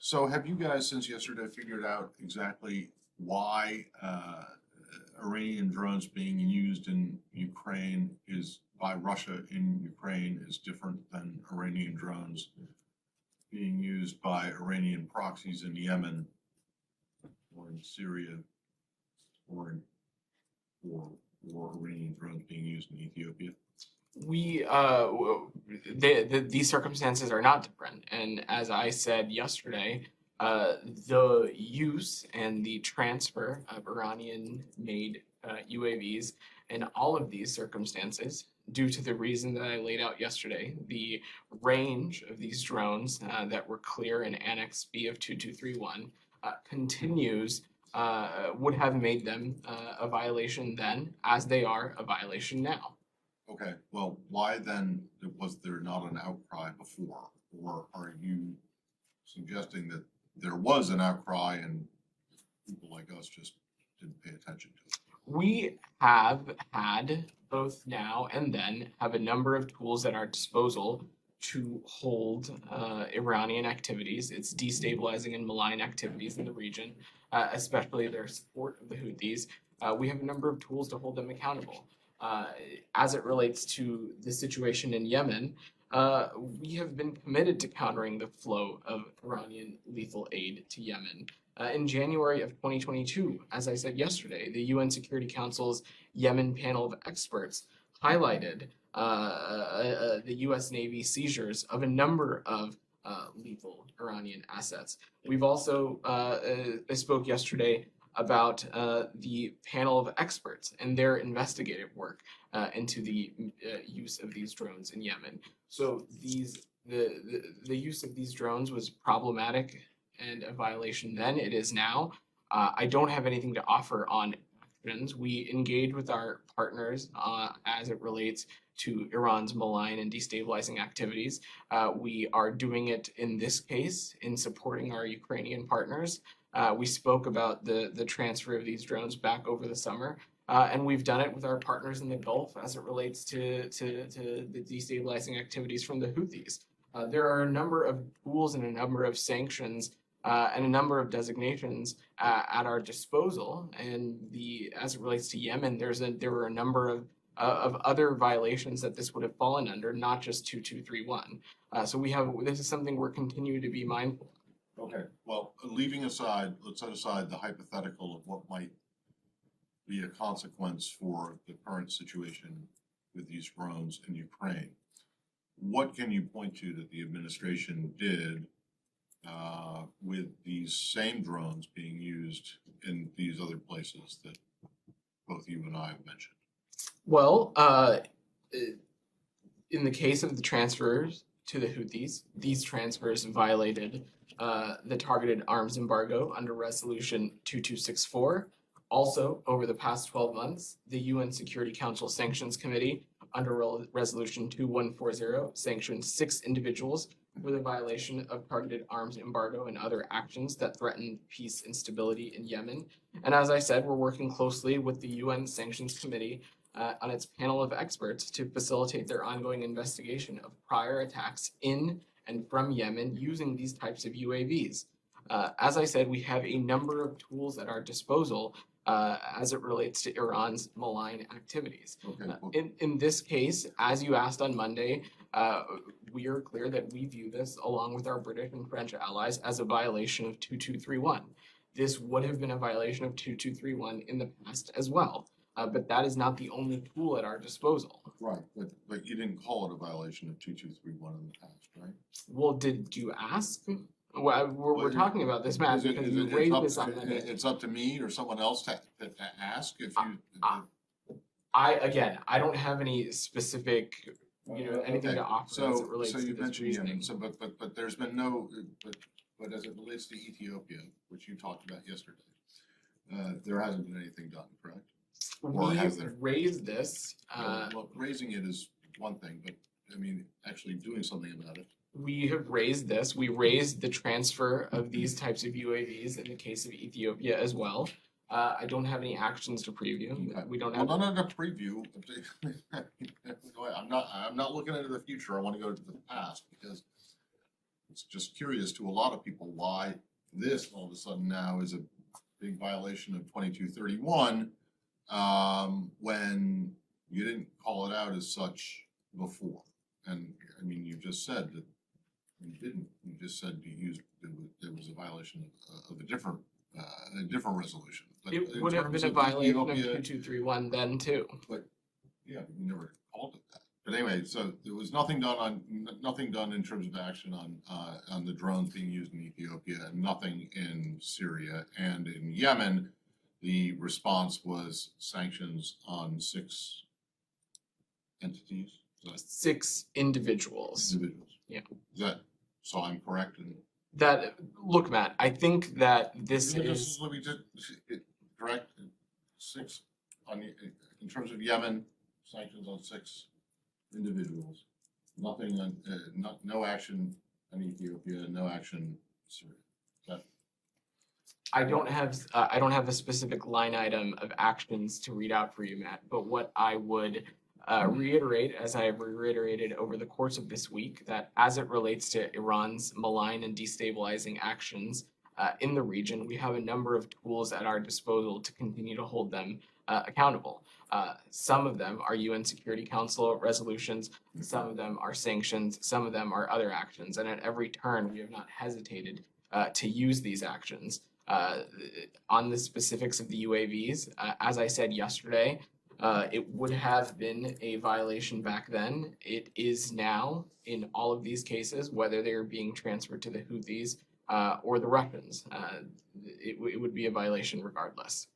So have you guys since yesterday figured out exactly why Iranian drones being used in Ukraine is by Russia in Ukraine is different than Iranian drones being used by Iranian proxies in Yemen or in Syria or in, or, or Iranian drones being used in Ethiopia? We these circumstances are not different, and as I said yesterday, the use and the transfer of Iranian-made UAVs in all of these circumstances, due to the reason that I laid out yesterday, the range of these drones that were clear in Annex B of 2231 continues. Would have made them a violation then, as they are a violation now. Okay, well, why then was there not an outcry before? Or are you suggesting that there was an outcry and people like us just didn't pay attention to it? We have had, both now and then, have a number of tools at our disposal to hold Iranian activities, its destabilizing and malign activities in the region, especially their support of the Houthis. We have a number of tools to hold them accountable. As it relates to the situation in Yemen, we have been committed to countering the flow of Iranian lethal aid to Yemen. In January of 2022, as I said yesterday, the UN Security Council's Yemen panel of experts highlighted the US Navy seizures of a number of lethal Iranian assets. We've also spoke yesterday about the panel of experts and their investigative work into the use of these drones in Yemen. So the use of these drones was problematic and a violation then. It is now. I don't have anything to offer on actions. We engage with our partners as it relates to Iran's malign and destabilizing activities. We are doing it in this case in supporting our Ukrainian partners. We spoke about the transfer of these drones back over the summer, and we've done it with our partners in the Gulf as it relates to the destabilizing activities from the Houthis. There are a number of tools and a number of sanctions and a number of designations at our disposal. And as it relates to Yemen, there were a number of other violations that this would have fallen under, not just 2231. So this is something we're continuing to be mindful of. Okay, well, let's set aside the hypothetical of what might be a consequence for the current situation with these drones in Ukraine. What can you point to that the administration did with these same drones being used in these other places that both you and I have mentioned? Well, in the case of the transfers to the Houthis, these transfers violated the targeted arms embargo under Resolution 2264. Also, over the past 12 months, the UN Security Council Sanctions Committee, under Resolution 2140, sanctioned 6 individuals for the violation of targeted arms embargo and other actions that threaten peace and stability in Yemen. And as I said, we're working closely with the UN Sanctions Committee on its panel of experts to facilitate their ongoing investigation of prior attacks in and from Yemen using these types of UAVs. As I said, we have a number of tools at our disposal as it relates to Iran's malign activities. Okay. In this case, as you asked on Monday, we are clear that we view this, along with our British and French allies, as a violation of 2231. This would have been a violation of 2231 in the past as well. But that is not the only tool at our disposal. Right, but you didn't call it a violation of 2231 in the past, right? Well, did you ask? Well, we're talking about this, Matt, because you raised this on Monday. It's up to me or someone else to ask if you. I don't have any specific, anything to offer as it relates to you this mentioned reasoning. Yemen, but there's been no, but as it relates to Ethiopia, which you talked about yesterday, there hasn't been anything done, correct? Or has there? Raised this. Well, raising it is one thing, but I mean, actually doing something about it. We have raised this. We raised the transfer of these types of UAVs in the case of Ethiopia as well. I don't have any actions to preview. Okay. We don't have. Well, not a preview. I'm not looking into the future. I want to go to the past because it's just curious to a lot of people why this all of a sudden now is a big violation of 2231, when you didn't call it out as such before. And I mean, you just said that you didn't. You just said you used there was a violation of a different resolution. But It in would have terms been a of violation of Ethiopia, 2231 then too. but yeah, you never called it that. But anyway, so there was nothing done in terms of action on the drones being used in Ethiopia, and nothing in Syria, and in Yemen, the response was sanctions on 6 entities. Is that 6 individuals. individuals? Yeah. Is that so? I'm correct in That look, Matt, I think that this is what we did. Correct. 6 on in terms of Yemen, sanctions on 6 individuals. Nothing on no action on Ethiopia. No action Syria. I don't have a specific line item of actions to read out for you, Matt, but what I would reiterate, as I have reiterated over the course of this week, that as it relates to Iran's malign and destabilizing actions in the region, we have a number of tools at our disposal to continue to hold them accountable. Some of them are UN Security Council resolutions, some of them are sanctions, some of them are other actions, and at every turn we have not hesitated to use these actions. On the specifics of the UAVs, as I said yesterday, it would have been a violation back then. It is now in all of these cases, whether they are being transferred to the Houthis or the Russians. It would be a violation regardless.